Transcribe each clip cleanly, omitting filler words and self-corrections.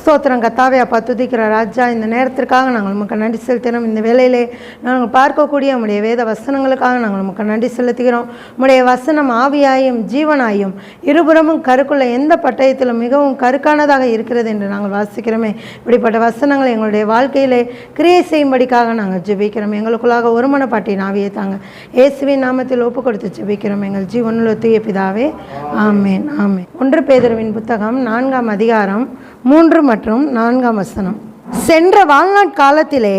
ஸ்தோத்திரம் கர்த்தாவே. அப்பா துதிக்கிற ராஜா, இந்த நேரத்திற்காக நாங்கள் உமக்கு நன்றி செலுத்தினோம். இந்த வேளையிலே நாங்கள் பார்க்கக்கூடிய உம்முடைய வேத வசனங்களுக்காக நாங்கள் உமக்கு நன்றி செலுத்துகிறோம். உம்முடைய வசனம் ஆவியாயும் ஜீவனாயும் இருபுறமும் கருக்குள்ள எந்த பட்டயத்திலும் மிகவும் கருக்கானதாக இருக்கிறது என்று நாங்கள் வாசிக்கிறோமே. இப்படிப்பட்ட வசனங்கள் எங்களுடைய வாழ்க்கையிலே கிரியை செய்யும்படிக்காக நாங்கள் ஜெபிக்கிறோம். எங்களுக்குள்ளாக ஒருமனப்பாட்டின் ஆவியை தாங்க இயேசுவின் நாமத்தில் ஒப்பு கொடுத்து ஜெபிக்கிறோம் எங்கள் ஜீவனுள்ள தூய பிதாவே, ஆமேன் ஆமேன். 1 பேதுருவின் புத்தகம் 4ஆம் அதிகாரம் 3 மற்றும் 4ஆம் வசனம். சென்ற வாழ்நாட் காலத்திலே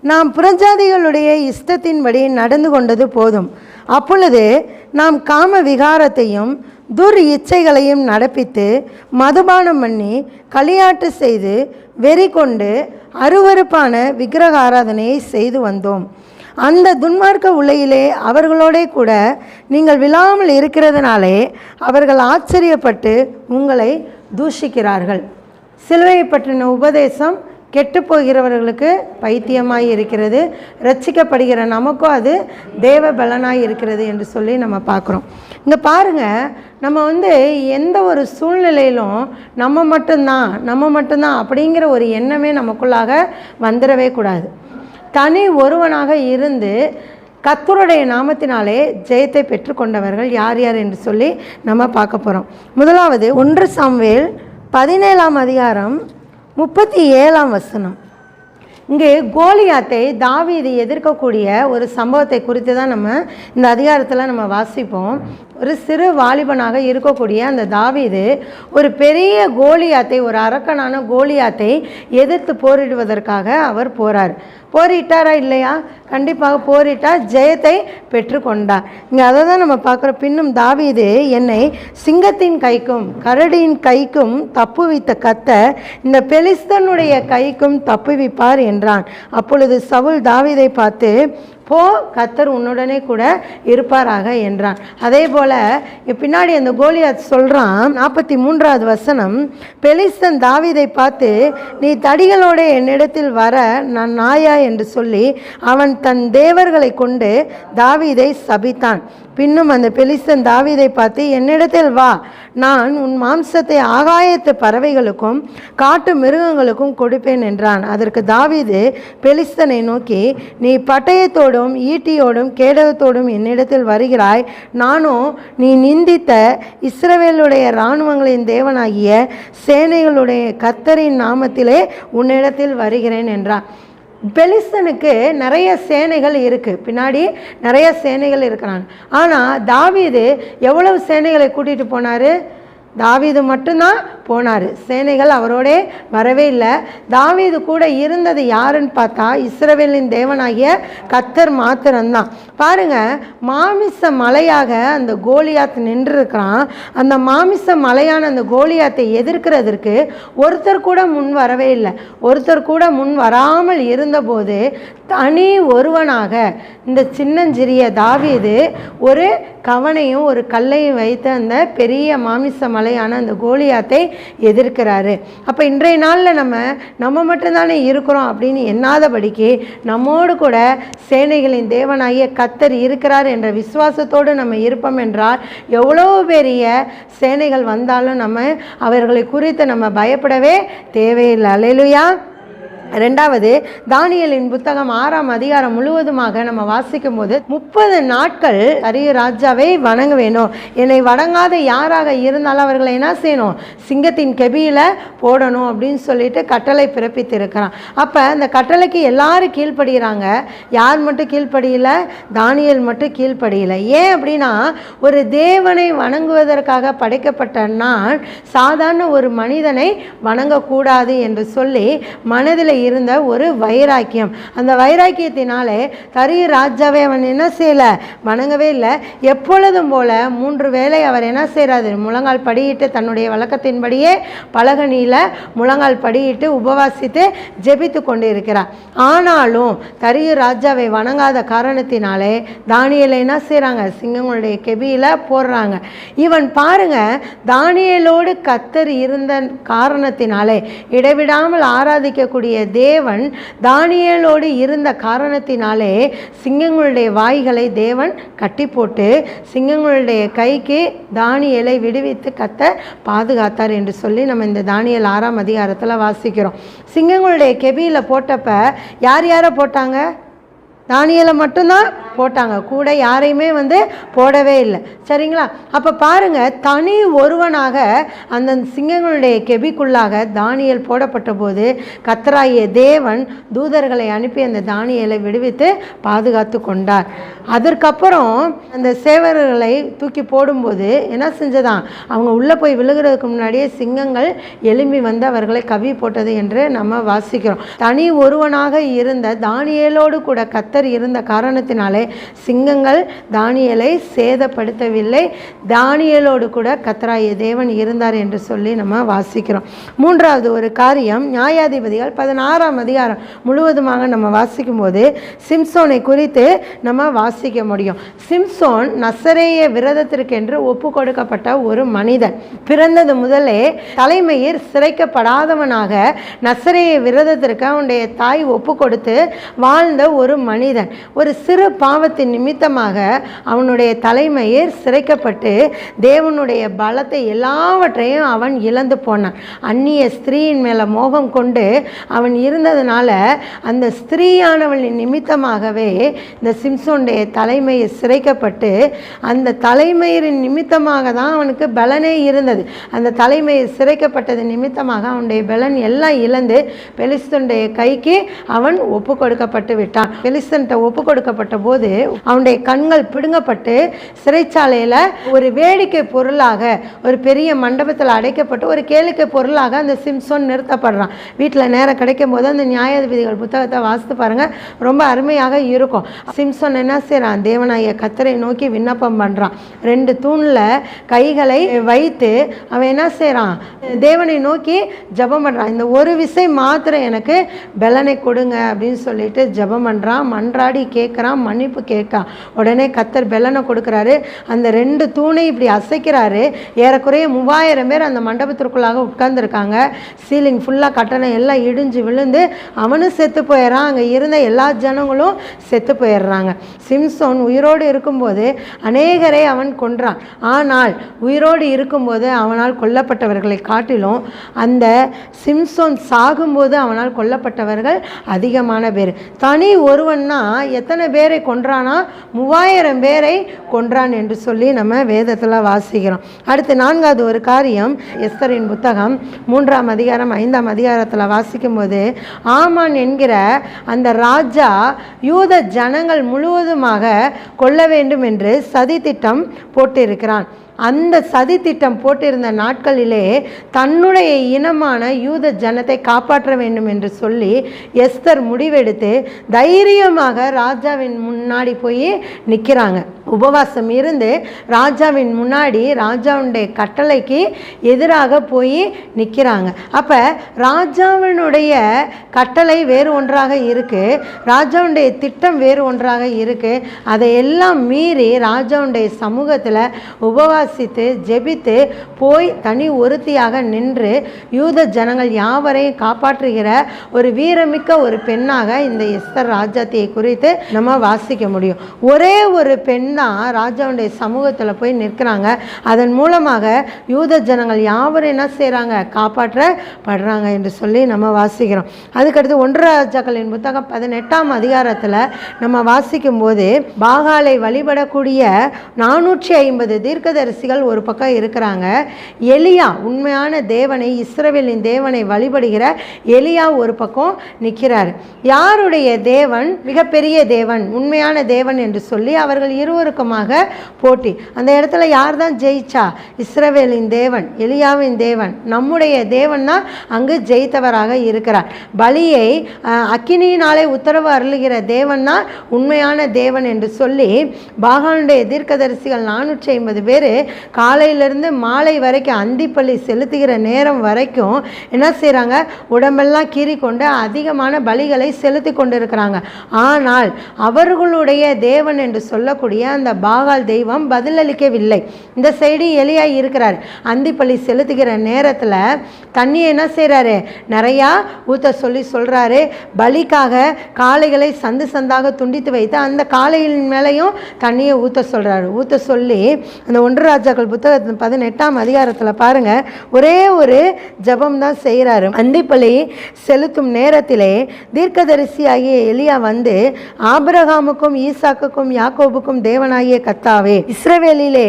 நாம் புறஜாதிகளுடைய இஷ்டத்தின்படி நடந்து கொண்டது போதும். அப்பொழுது நாம் காம விகாரத்தையும் துர் இச்சைகளையும் நடப்பித்து மதுபானம் பண்ணி களியாட்டு செய்து வெறி கொண்டு அருவருப்பான விக்கிரக ஆராதனையை செய்து வந்தோம். அந்த துன்மார்க்க உலகிலே அவர்களோடே கூட நீங்கள் விழாமல் இருக்கிறதுனாலே அவர்கள் ஆச்சரியப்பட்டு உங்களை தூஷிக்கிறார்கள். சிலுவையை பற்றின உபதேசம் கெட்டு போகிறவர்களுக்கு பைத்தியமாய் இருக்கிறது, ரட்சிக்கப்படுகிற நமக்கும் அது தேவ பலனாய் இருக்கிறது என்று சொல்லி நம்ம பார்க்குறோம். இங்கே பாருங்கள், நம்ம எந்த ஒரு சூழ்நிலையிலும் நம்ம மட்டும்தான் அப்படிங்கிற ஒரு எண்ணமே நமக்குள்ளாக வந்துடவே கூடாது. தனி ஒருவனாக இருந்து கர்த்தருடைய நாமத்தினாலே ஜெயத்தை பெற்றுக்கொண்டவர்கள் யார் யார் என்று சொல்லி நம்ம பார்க்க போகிறோம். முதலாவது 1 சாமுவேல் 17ஆம் அதிகாரம் 37ஆம் வசனம். இங்கே கோலியாத்தை தாவீது எதிர்க்கக்கூடிய ஒரு சம்பவத்தை குறித்து தான் நம்ம இந்த அதிகாரத்தில் நம்ம வாசிப்போம். ஒரு சிறு வாலிபனாக இருக்கக்கூடிய அந்த தாவீது ஒரு பெரிய கோலியாத்தை, ஒரு அரக்கனான கோலியாத்தை எதிர்த்து போரிடுவதற்காக அவர் போரிட்டாரா இல்லையா? கண்டிப்பாக போரிட்டார், ஜெயத்தை பெற்றுக்கொண்டார். இங்கே அதை தான் நம்ம பார்க்குறோம். பின்னும் தாவீது என்னை சிங்கத்தின் கைக்கும் கரடியின் கைக்கும் தப்புவித்த கர்த்தர் இந்த பெலிஸ்தனுடைய கைக்கும் தப்புவிப்பார் என்றான். அப்பொழுது சவுல் தாவீதை பார்த்து, போ, கர்த்தர் உன்னுடனே கூட இருப்பாராக என்றான். அதே போல் பின்னாடி அந்த கோலியாத் சொல்கிறான், 43வது வசனம், பெலிஸ்தன் தாவீதை பார்த்து, நீ தடிகளோடு என்னிடத்தில் வர நான் நாயா என்று சொல்லி அவன் தன் தேவர்களை கொண்டு தாவீதை சபித்தான். பின்னும் அந்த பெலிஸ்தன் தாவீதை பார்த்து, என்னிடத்தில் வா, நான் உன் மாம்சத்தை ஆகாயத்து பறவைகளுக்கும் காட்டு மிருகங்களுக்கும் கொடுப்பேன் என்றான். அதற்கு தாவீது பெலிஸ்தனை நோக்கி, நீ பட்டயத்தோடும் ஈட்டியோடும் கேடகத்தோடும் என்னிடத்தில் வருகிறாய், நானும் நீ நிந்தித்த இஸ்ரவேலுடைய இராணுவங்களின் தேவனாகிய சேனைகளுடைய கர்த்தரின் நாமத்திலே உன்னிடத்தில் வருகிறேன் என்றான். பெலிஸ்தனுக்கு நிறைய சேனைகள் இருக்குது, பின்னாடி நிறைய சேனைகள் இருக்கிறாங்க. ஆனால் தாவீது எவ்வளவு சேனைகளை கூட்டிகிட்டு போனார்? தாவீது மட்டும்தான் போனார், சேனைகள் அவரோட வரவே இல்லை. தாவீது கூட இருந்தது யாருன்னு பார்த்தா இஸ்ரவேலின் தேவனாகிய கர்த்தர் மாத்திரம்தான். பாருங்கள், மாமிச மலையாக அந்த கோலியாத் நின்றுருக்கிறான். அந்த மாமிச மலையான அந்த கோலியாத்தை எதிர்க்கிறதுக்கு ஒருத்தர் கூட முன் வரவே இல்லை. ஒருத்தர் கூட முன் வராமல் இருந்தபோது தனி ஒருவனாக இந்த சின்னஞ்சிறிய தாவீது ஒரு கவனையும் ஒரு கல்லையும் வைத்து அந்த பெரிய மாமிச மலையான அந்த கோலியாத்தை எதிர்க்கிறாரு. அப்போ இன்றைய நாளில் நம்ம மட்டும்தானே இருக்கிறோம் அப்படின்னு எண்ணாதபடிக்கு நம்மோடு கூட சேனைகளின் தேவனாகிய கர்த்தர் இருக்கிறார் என்ற விசுவாசத்தோடு நம்ம இருப்போம் என்றால் எவ்வளோ பெரிய சேனைகள் வந்தாலும் அவர்களை குறித்து நம்ம பயப்படவே தேவையில்லை. அல்லேலூயா. 2வது தானியேலின் புத்தகம் 6ஆம் அதிகாரம் முழுவதுமாக நம்ம வாசிக்கும் போது 30 நாட்கள் அரிய ராஜாவை வணங்க வேணும், என்னை வணங்காத யாராக இருந்தாலும் அவர்களை என்ன செய்யணும்? சிங்கத்தின் கெபியில் போடணும் அப்படின்னு சொல்லிட்டு கட்டளை பிறப்பித்திருக்கிறான். அப்போ அந்த கட்டளைக்கு எல்லாரும் கீழ்ப்படுகிறாங்க. யார் மட்டும் கீழ்ப்படியலை? தானியேல் மட்டும் கீழ்ப்படியலை. ஏன் அப்படின்னா, ஒரு தேவனை வணங்குவதற்காக படைக்கப்பட்ட நான் சாதாரண ஒரு மனிதனை வணங்கக்கூடாது என்று சொல்லி மனதில் இருந்த ஒரு வைராக்கியம். அந்த வைராக்கியத்தினாலே தரிய ராஜாவை அவன் என்ன செய்யலை? வணங்கவே இல்லை. எப்பொழுதும் போல 3 வேளை அவர் என்ன செய்கிறாரு? முழங்கால் படியிட்டு தன்னுடைய வழக்கத்தின்படியே பலகனியில் முழங்கால் படியிட்டு உபவாசித்து ஜெபித்து கொண்டு இருக்கிறார். ஆனாலும் தரிய ராஜாவை வணங்காத காரணத்தினாலே தானியேலை என்ன செய்கிறாங்க? சிங்கங்களுடைய கெபியில் போடுறாங்க. இவன் பாருங்க, தானியேலோடு கர்த்தர் இருந்த காரணத்தினாலே, இடைவிடாமல் ஆராதிக்கக்கூடிய தேவன் தானியேலோடு இருந்த காரணத்தினாலே சிங்கங்களுடைய வாய்களை தேவன் கட்டி போட்டு சிங்கங்களுடைய கைக்கு தானியேலை விடுவித்து கர்த்தர் பாதுகாத்தார் என்று சொல்லி நம்ம இந்த தானியேல் 6ஆம் அதிகாரத்தில் வாசிக்கிறோம். சிங்கங்களுடைய கெபியில் போட்டப்ப யார் யாரை போட்டாங்க? தானியேலை மட்டும்தான் போட்டாங்க, கூட யாரையுமே போடவே இல்லை. சரிங்களா? அப்போ பாருங்கள், தனி ஒருவனாக அந்த சிங்கங்களுடைய கெபிக்குள்ளாக தானியேல் போடப்பட்ட போது கர்த்தராகிய தேவன் தூதர்களை அனுப்பி அந்த தானியேலை விடுவித்து பாதுகாத்து கொண்டார். அதற்கப்புறம் அந்த சேவர்களை தூக்கி போடும்போது என்ன செஞ்சதான், அவங்க உள்ளே போய் விழுகிறதுக்கு முன்னாடியே சிங்கங்கள் எழும்பி அவர்களை கவி போட்டது என்று நம்ம வாசிக்கிறோம். தனி ஒருவனாக இருந்த தானியேலோடு கூட கர்த்தர் இருந்த காரணத்தினாலே சிங்கங்கள் தானியேலை சேதப்படுத்தவில்லை. தானியேலோடு கூட கர்த்தராகிய தேவன் இருந்தார் என்று சொல்லி நம்ம வாசிக்கிறோம். மூன்றாவது ஒரு காரியம், நியாயாதிபதிகள் 16ஆம் அதிகாரம் முழுவதுமாக நம்ம வாசிக்கும் போது சிம்சோனை குறித்து நம்ம வாசிக்க முடியும். சிம்சோன் நசரேய விரதத்திற்கென்று ஒப்பு கொடுக்கப்பட்ட ஒரு மனிதன். பிறந்தது முதலே தலைமயிர் சிரைக்கப்படாதவனாக நசரேய விரதத்திற்கு அவனுடைய தாய் ஒப்பு கொடுத்து வாழ்ந்த ஒரு மனிதன். ஒரு சிறு பாவத்தின் நிமித்தமாக அவனுடைய தலைமயிர் சிரைக்கப்பட்டு தேவனுடைய பலத்தை எல்லாவற்றையும் அவன் இழந்து போனான். அந்நிய ஸ்திரீயின் மேலே மோகம் கொண்டு அவன் இருந்ததுனால அந்த ஸ்திரீயானவளின் நிமித்தமாகவே இந்த சிம்சோனுடைய தலைமயிர் சிரைக்கப்பட்டு அந்த தலைமயிரின் நிமித்தமாக தான் அவனுக்கு பலனே இருந்தது. அந்த தலைமயிர் சிரைக்கப்பட்டது நிமித்தமாக அவனுடைய பலன் எல்லாம் இழந்து பெலிஸ்தனுடைய கைக்கு அவன் ஒப்பு கொடுக்கப்பட்டு விட்டான். பெலிஸ்தன்ட்ட ஒப்பு கொடுக்கப்பட்ட போது அவனுடைய கண்கள் பிடுங்கப்பட்டு சிறைச்சாலையில் ஒரு வேடிக்கை பொருளாக ஒரு பெரிய மண்டபத்தில் அடைக்கப்பட்டு ஒரு கேளிக்கை பொருளாக அந்த சிம்சோன் நிறுத்தப்படுறான். வீட்டில் நேரம் கிடைக்கும் போது அந்த நியாயாதிபதிகள் புத்தகத்தை வாசித்து பாருங்க, ரொம்ப அருமையாக இருக்கும். சிம்சோன் என்ன செய்கிறான், தேவனாகிய கர்த்தரை நோக்கி விண்ணப்பம் பண்ணுறான். 2 தூணில் கைகளை வைத்து அவன் என்ன செய்கிறான், தேவனை நோக்கி ஜெபம் பண்ணுறான். இந்த ஒரு விசை மாத்திரம் எனக்கு பலனை கொடுங்க அப்படின்னு சொல்லிட்டு ஜெபம் பண்ணுறான். மன்றாடி கேட்குறான், மன்னிப்பு கேட்கான். உடனே கர்த்தர் பலனை கொடுக்குறாரு. அந்த 2 தூணை இப்படி அசைக்கிறாரு. ஏறக்குறைய 3000 பேர் அந்த மண்டபத்திற்குள்ளாக உட்கார்ந்துருக்காங்க. சீலிங் ஃபுல்லாக கட்டணம் எல்லாம் இடிஞ்சு விழுந்து அவனும் செத்து போயிடறான். அங்கே இருந்த எல்லா ஜனங்களும் செத்து போயிடுறாங்க. சிம்சோன் உயிரோடு இருக்கும்போது அநேகரை அவன் கொன்றான். ஆனால் உயிரோடு இருக்கும்போது அவனால் கொல்லப்பட்டவர்களை காட்டிலும் அந்த சிம்சோன் சாகும்போது அவனால் கொல்லப்பட்டவர்கள் அதிகமான பேர். தனி ஒருவன்னா எத்தனை பேரை கொன்றானா? 3000 பேரை கொன்றான் என்று சொல்லி நம்ம வேதத்தில் வாசிக்கிறோம். அடுத்து 4வது ஒரு காரியம், எஸ்தரின் புத்தகம் 3ஆம் அதிகாரம் 5ஆம் அதிகாரத்தில் வாசிக்கும் போது ஆமான் என்கிற அந்த ராஜா யூத ஜனங்கள் முழுவதுமாக கொல்ல வேண்டும் என்று சதி திட்டம் போட்டிருக்கிறான். அந்த சதி திட்டம் போட்டிருந்த நாட்களிலே தன்னுடைய இனமான யூத ஜனத்தை காப்பாற்ற வேண்டும் என்று சொல்லி எஸ்தர் முடிவெடுத்து தைரியமாக ராஜாவின் முன்னாடி போய் நிற்கிறாங்க. உபவாசம் இருந்து ராஜாவின் முன்னாடி ராஜாவுடைய கட்டளைக்கு எதிராக போய் நிற்கிறாங்க. அப்போ ராஜாவினுடைய கட்டளை வேறு ஒன்றாக இருக்குது, ராஜாவுடைய திட்டம் வேறு ஒன்றாக இருக்குது. அதையெல்லாம் மீறி ராஜாவுடைய சமூகத்தில் உபவாசித்து ஜெபித்து போய் தனி ஒருத்தியாக நின்று யூத ஜனங்கள் யாவரையும் காப்பாற்றுகிற ஒரு வீரமிக்க ஒரு பெண்ணாக இந்த எஸ்தர் ராஜாத்தியை குறித்து நம்ம வாசிக்க முடியும். ஒரே ஒரு பெண் தான் ராஜாவுடைய சமூகத்தில் போய் நிற்கிறாங்க. அதன் மூலமாக யூத ஜனங்கள் யாவரும் என்ன செய்கிறாங்க, காப்பாற்றப்படுறாங்க என்று சொல்லி நம்ம வாசிக்கிறோம். அதுக்கடுத்து 1 ராஜாக்களின் புத்தகம் 18ஆம் அதிகாரத்தில் நம்ம வாசிக்கும் போது பாகாலை வழிபடக்கூடிய 450 தீர்க்கதரிசிகள் ஒரு பக்கம் இருக்கிறாங்க. எலியா, உண்மையான தேவனை இஸ்ரவேலின் தேவனை வழிபடுகிற எலியா ஒரு பக்கம் நிற்கிறார். யாருடைய தேவன் மிகப்பெரிய தேவன், உண்மையான தேவன் என்று சொல்லி அவர்கள் இருவருக்குமாக போட்டி. அந்த இடத்துல யார் தான் ஜெயிச்சா? இஸ்ரவேலின் தேவன், எலியாவின் தேவன், நம்முடைய தேவன் தான் அங்கு ஜெயித்தவராக இருக்கிறார். பலியை அக்கினியினாலே உத்தரவு அருளுகிற தேவன் தான் உண்மையான தேவன் என்று சொல்லி பாகாலுடைய தீர்க்கதரிசிகள் 450 பேர் காலையிலிருந்து மாலை வரைக்கும் அந்திப்பள்ளி செலுத்துகிற நேரம் வரைக்கும் என்ன செய்கிறாங்க, உடம்பெல்லாம் கீறி கொண்டு அதிகமான பலிகளை செலுத்தி கொண்டு இருக்கிறாங்க. ஆனால் அவர்களுடைய தேவன் என்று சொல்லக்கூடிய அந்த பாகால் தெய்வம் பதிலளிக்கவில்லை. இந்த சைடு எலியா இருக்கிறார். அந்திப்பள்ளி செலுத்துகிற நேரத்தில் தண்ணியை என்ன செய்கிறாரு, நிறையா ஊற்ற சொல்கிறாரு. பலிக்காக காளைகளை சந்து சந்தாக துண்டித்து வைத்து அந்த காளைகளின் மேலேயும் தண்ணியை ஊற்ற சொல்கிறாரு. ஊற்ற சொல்லி அந்த 1 ராஜாக்கள் புத்தகத்தின் 18ஆம் அதிகாரத்தில் பாருங்கள், ஒரே ஒரு ஜபம் தான் செய்கிறாரு. அந்திப்பள்ளி செலுத்தும் நேரத்திலே தீர்க்கதரிசி ஆகிய எலியா வந்து, ஆபிரகாமுக்கும் ஈசாக்குக்கும் யாக்கோபுக்கும் தேவனாகிய கர்த்தாவே, இஸ்ரவேலிலே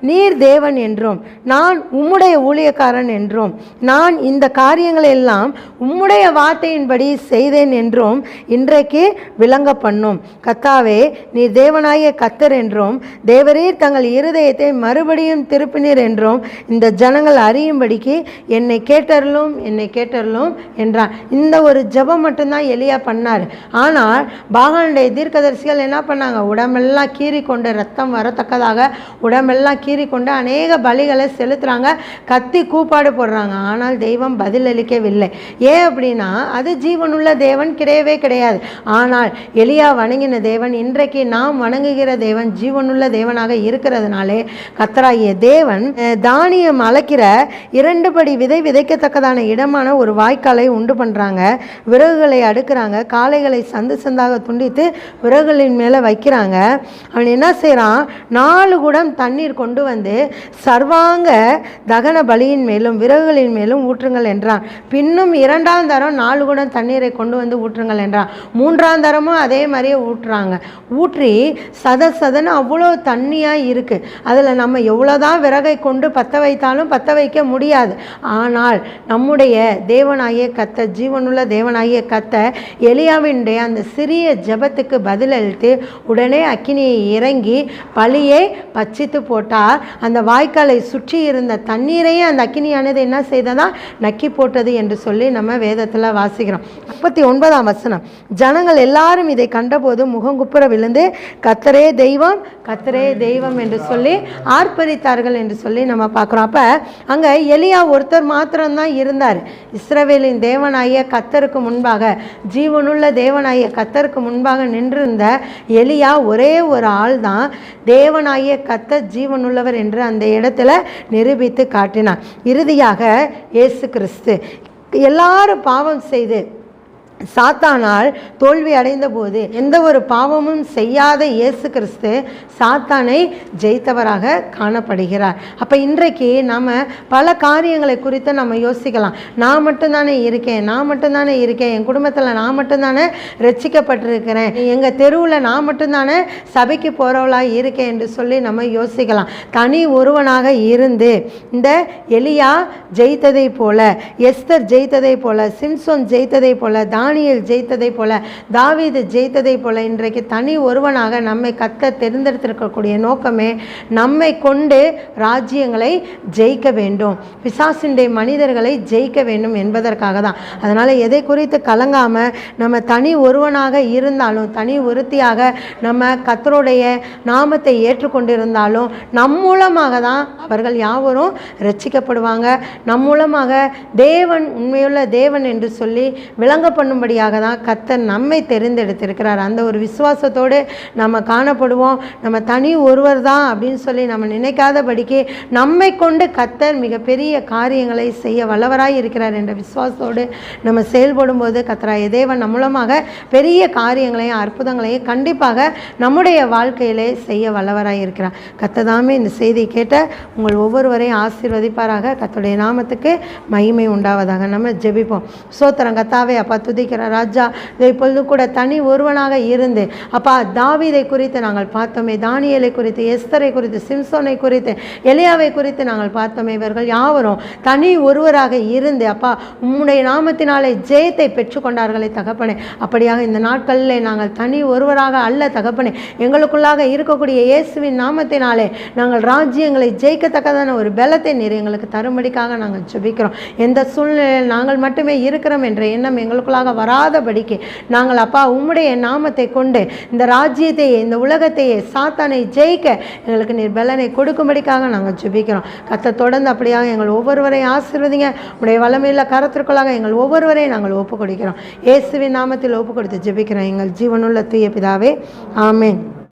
நீர் தேவன் என்றும் நான் உம்முடைய ஊழியக்காரன் என்றும் நான் இந்த காரியங்களை எல்லாம் உம்முடைய வார்த்தையின்படி செய்தேன் என்றும் இன்றைக்கு விளங்க பண்ணும். கர்த்தாவே, நீர் தேவனாகிய கர்த்தர் என்றும் தேவரீர் தங்கள் இருதயத்தை மறுபடியும் திருப்பினீர் என்றும் இந்த ஜனங்கள் அறியும்படிக்கு என்னை கேட்டருளும் என்றார். இந்த ஒரு ஜெபம் மட்டும்தான் எலியா பண்ணார். ஆனால் பாகாலுடைய தீர்க்கதரிசிகள் என்ன பண்ணாங்க, உடம்பெல்லாம் கீறி கொண்டு ரத்தம் வரத்தக்கதாக உடம்பெல்லாம் கீறி கொண்டு அநேக பலிகளை செலுத்துகிறாங்க, கத்தி கூப்பாடு போடுறாங்க. ஆனால் தெய்வம் பதிலளிக்கவில்லை. ஏன் அப்படின்னா அது ஜீவனுள்ள தேவன் கிடையவே கிடையாது. ஆனால் எலியா வணங்கின தேவன் இன்றைக்கு நாம் வணங்குகிற தேவன் ஜீவனுள்ள தேவனாக இருக்கிறதுனாலே கர்த்தராகிய தேவன் தானியம் அளக்கிற 2 படி விதை விதைக்கத்தக்கதான இடமான ஒரு வாய்க்காலை உண்டு பண்ணுறாங்க. விறகுகளை அடுக்கிறாங்க. காளைகளை சந்து சந்தாக துண்டித்து விறகுகளின் மேலே வைக்கிறாங்க. அவன் என்ன செய்கிறான், 4 குடம் தண்ணீர் கொண்டு வந்து சர்வாங்க தகன பலியின் மேலும் விறகுகளின் மேலும் ஊற்றுங்கள் என்றான். பின்னும் 2ஆம் தரம் 4 குடம் தண்ணீரை கொண்டு வந்து ஊற்றுங்கள் என்றான். 3ஆம் தரமும் அதே மாதிரியே ஊற்றுறாங்க. ஊற்றி சதன்னு அவ்வளோ தண்ணியாக இருக்குது. அதில் நம்ம எவ்வளோதான் விறகை கொண்டு பற்ற வைத்தாலும் பற்ற வைக்க முடியாது. ஆனால் நம்முடைய தேவனாகிய கர்த்தர், ஜீவனுள்ள தேவனாகிய கர்த்தர் எலியாவினுடைய அந்த சிறிய ஜெபத்துக்கு பதிலளித்து உடனே அக்கினியை இறங்கி பலியை பட்சித்து போட்டார். அந்த வாய்க்காலை சுற்றி இருந்த தண்ணீரையும் அந்த அக்கினியானது என்ன செய்ததா, நக்கி போட்டது என்று சொல்லி நம்ம வேதத்தில் வாசிக்கிறோம். 39ஆம் வசனம், ஜனங்கள் எல்லாரும் இதை கண்டபோது முகங்குப்புற விழுந்து கர்த்தரே தெய்வம் கர்த்தரே தெய்வம் என்று சொல்லி ஆர்ப்பரித்தார்கள் என்று சொல்லி நம்ம பார்க்குறோம். அப்போ அங்கே எலியா ஒருத்தர் மாத்திரம்தான் இருந்தார். இஸ்ரவேலின் தேவனாகிய கர்த்தருக்கு முன்பாக, ஜீவனுள்ள தேவனாகிய கர்த்தருக்கு முன்பாக நின்றிருந்த எலியா ஒரே ஒரு ஆள் தான் தேவனாகிய கர்த்தர் ஜீவனுள்ளவர் என்று அந்த இடத்துல நிரூபித்து காட்டினார். இறுதியாக இயேசு கிறிஸ்து எல்லாரும் பாவம் செய்து சாத்தானால் தோல்வி அடைந்த போது எந்த ஒரு பாவமும் செய்யாத இயேசு கிறிஸ்து சாத்தானை ஜெயித்தவராக காணப்படுகிறார். அப்போ இன்றைக்கு நம்ம பல காரியங்களை குறித்து நம்ம யோசிக்கலாம். நான் மட்டும்தானே இருக்கேன், என் குடும்பத்தில் நான் மட்டும்தானே ரட்சிக்கப்பட்டிருக்கிறேன், எங்கள் தெருவில் நான் மட்டும்தானே சபைக்கு போகிறவளாக இருக்கேன் என்று சொல்லி நம்ம யோசிக்கலாம். தனி ஒருவனாக இருந்து இந்த எலியா ஜெயித்ததை போல, எஸ்தர் ஜெயித்ததை போல, சிம்சோன் ஜெயித்ததை போல, தானியேல் ஜெயித்ததை போல, தாவீது ஜெயித்ததை போல இன்றைக்கு தனி ஒருவனாக நம்மை கர்த்தர் தெரிந்தெடுத்திருக்கக்கூடிய நோக்கமே நம்மை கொண்டு ராஜ்யங்களை ஜெயிக்க வேண்டும், பிசாசினுடைய மனிதர்களை ஜெயிக்க வேண்டும் என்பதற்காக தான். அதனால் எதை குறித்து கலங்காமல் நம்ம தனி ஒருவனாக இருந்தாலும், தனி ஒருத்தியாக நம்ம கர்த்தருடைய நாமத்தை ஏற்றுக்கொண்டிருந்தாலும் நம் மூலமாக தான் அவர்கள் யாவரும் ரட்சிக்கப்படுவாங்க. நம் மூலமாக தேவன் உண்மையுள்ள தேவன் என்று சொல்லி விளங்க பண்ணும்படியாக தான் கர்த்தர் நம்மை தெரிந்தெடுத்திருக்கிறார். அந்த ஒரு விசுவாசத்தோடு நம்ம காணப்படுவோம். நம்ம தனி ஒருவர் தான் அப்படின்னு சொல்லி நம்ம நினைக்காதபடிக்கு நம்மை கொண்டு கர்த்தர் மிகப்பெரிய காரியங்களை செய்ய வல்லவராய் இருக்கிறார் என்ற விசுவாசத்தோடு நம்ம செயல்படும் போது கர்த்தராகிய தேவன் நம் மூலமாக பெரிய காரியங்களையும் அற்புதங்களையும் கண்டிப்பாக நம்முடைய வாழ்க்கையிலே செய்ய வல்லவராய் இருக்கிறார். கர்த்தர் தாமே இந்த செய்தியை கேட்ட உங்கள் ஒவ்வொருவரையும் ஆசீர்வதிப்பாராக. கர்த்தருடைய நாமத்துக்கு மகிமை உண்டாவதாக. நம்ம ஜெபிப்போம். சோத்திரம் கர்த்தாவே, அப்பா துதிக்கிற ராஜா, இப்பொழுது கூட தனி ஒருவனாக இருந்து அப்பா தாவீதை குறித்து நாங்கள் பார்த்தோமே, தானியேலை குறித்து, எஸ்தரை குறித்து, சிம்சோனை குறித்து, எலியாவை குறித்து நாங்கள் பார்த்தோமே. இவர்கள் யாவரும் தனி ஒருவராக இருந்து அப்பா உம்முடைய நாமத்தினாலே ஜெயத்தை பெற்றுக்கொண்டார்களே தகப்பனே. அப்படியாக இந்த நாட்களில் நாங்கள் தனி ஒருவராக அல்ல தகப்பனே, எங்களுக்குள்ளாக இருக்கக்கூடிய இயேசுவின் நாமத்தினாலே நாங்கள் ராஜ்யங்களை ஜெயிக்கத்தக்கதான ஒரு பலத்தை நீர் எங்களுக்கு தரும்படிக்காக நாங்கள் ஜெபிக்கிறோம். எந்த சூழ்நிலையில் நாங்கள் மட்டுமே இருக்கிறோம் என்ற எண்ணம் எங்களுக்குள்ளாக வராதபடிக்கு நாங்கள் அப்பா உம்முடைய நாமத்தை கொண்டு இந்த ராஜ்யத்தை, இந்த உலகத்தையே, சாத்தானை ஜெயிக்க எங்களுக்கு நீர் பலனை கொடுக்கும்படிக்காக நாங்கள் ஜெபிக்கிறோம். கர்த்தர் தொடர்ந்து அப்படியாக எங்கள் ஒவ்வொருவரையும் ஆசீர்வதிங்க. உடைய வல்லமையுள்ள கரத்திற்குள்ளாக எங்கள் ஒவ்வொருவரையும் நாங்கள் ஒப்பு கொடுக்கிறோம். இயேசுவின் நாமத்தில் ஒப்பு கொடுத்து ஜெபிக்கிறோம் எங்கள் ஜீவனுள்ள தூய பிதாவே, ஆமென்.